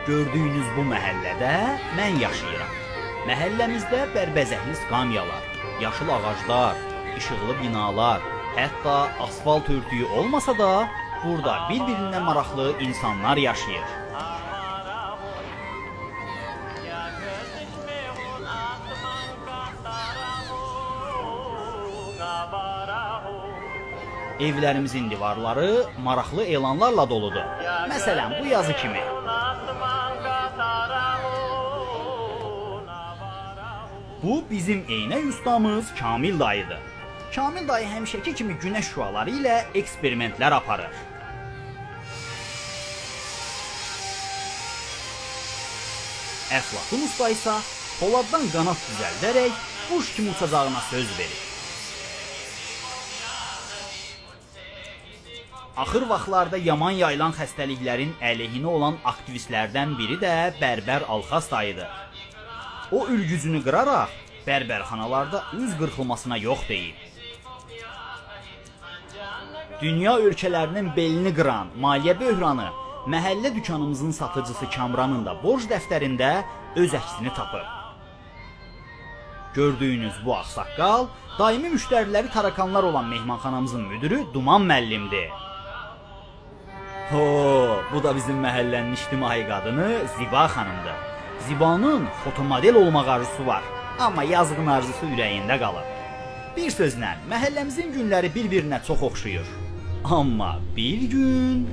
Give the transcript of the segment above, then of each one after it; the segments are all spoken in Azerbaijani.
Gördüyünüz bu məhəllədə mən yaşayıram. Məhəlləmizdə bərbəzəkli skamyalar, yaşıl ağaclar, işıqlı binalar, hətta asfalt örtüyü olmasa da burada bir-birindən maraqlı insanlar yaşayır. Evlərimizin divarları maraqlı elanlarla doludur. Məsələn, bu yazı kimi. Bu bizim eynək ustamız Kamil dayıdır. Kamil dayı həmişəki kimi günəş şüaları ilə eksperimentlər aparır. Əflatun usta isə poladdan qanat düzəldərək quş kimi uçacağına söz verir. Axır vaxtlarda yaman yayılan xəstəliklərin əleyhinə olan aktivistlərdən biri də Bərbər Alxaz dayıdır. O ülgücünü qıraraq bərbərxanalarda üz qırxılmasına yox deyib. Dünya ölkələrinin belini qıran maliyyə böhranı məhəllə dükanımızın satıcısı Kamranın da borc dəftərində öz əksini tapıb. Gördüyünüz bu ağsaqqal daimi müştəriləri tarakanlar olan mehmanxanamızın müdürü Duman müəllimdir. Bu da bizim məhəllənin ictimai qadını Ziba xanımdır. Zibanın fotomodel olmaq arzusu var, amma yazığın arzusu ürəyində qalır. Bir sözlə, məhəlləmizin günləri bir-birinə çox oxşuyur. Amma bir gün...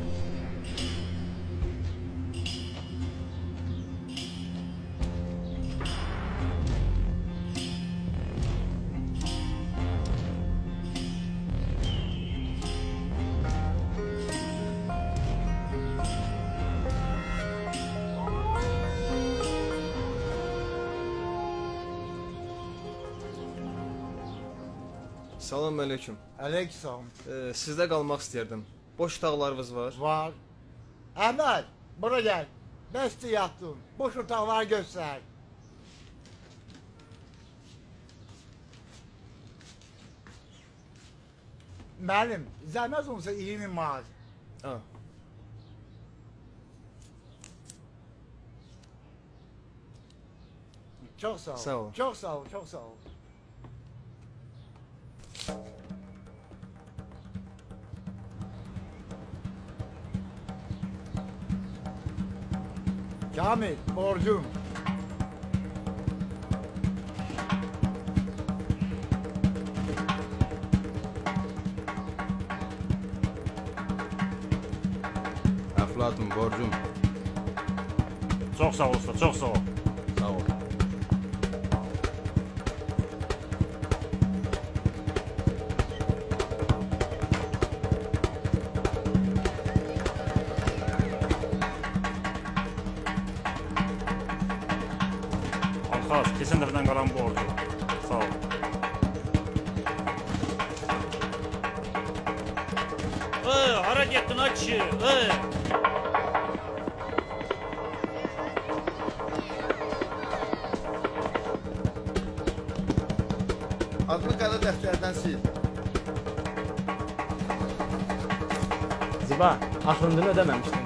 Salam aleyküm. Aleyküm. Sizdə qalmaq istəyirdim. Boş otaqlarınız var? Var. Əhməd, bura gəl. Bəsdir yatdın. Boş otaqları göstər. Müəllim, zəhmət olmasa 20 manat. Ha. Çox sağ ol. Sağ ol. Çox sağ ol, çox sağ ol. Kamil, borcum. Əflatun, borcum. Çox sağ ol usta, çox sağ ol. Sağ ol. Alxaz, keçən dəfədən qalan borcu. Sağ ol. Hara getdin ha kişi? Adını qara dəftərdən sil. Ziba, axırıncını ödəməmişdin.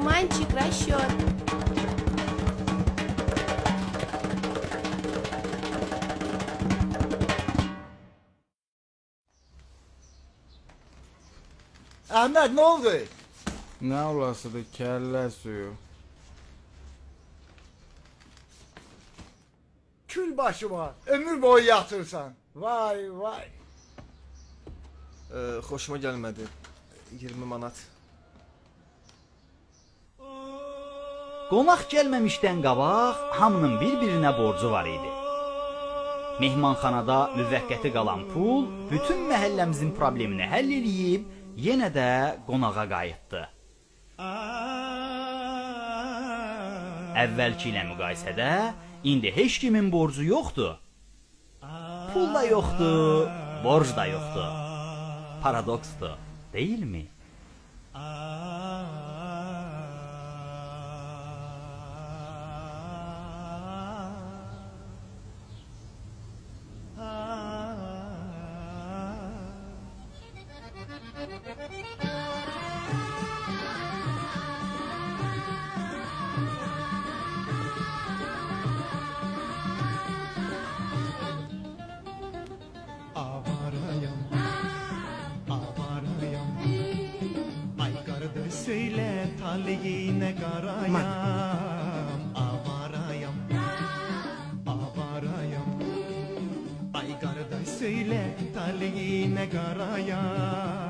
Мальчик, расчет. Əhməd, nə oldu? Nə olasıdır, kəllə suyu. Kül başıma, ömür boyu yatırsan. Vay, vay. Xoşuma gəlmədi. 20 manat. Qonaq gəlməmişdən qabaq hamının bir-birinə borcu var idi. Mehmanxanada müvəqqəti qalan pul bütün məhəlləmizin problemini həll eləyib yenə də qonağa qayıtdı. Əvvəlki ilə müqayisədə indi heç kimin borcu yoxdur. Pul da yoxdur, borc da yoxdur. Paradoksdur, deyilmi? söyle talihine karayam. Avarayam, avarayam. Ay kardeş söyle talihine karayam.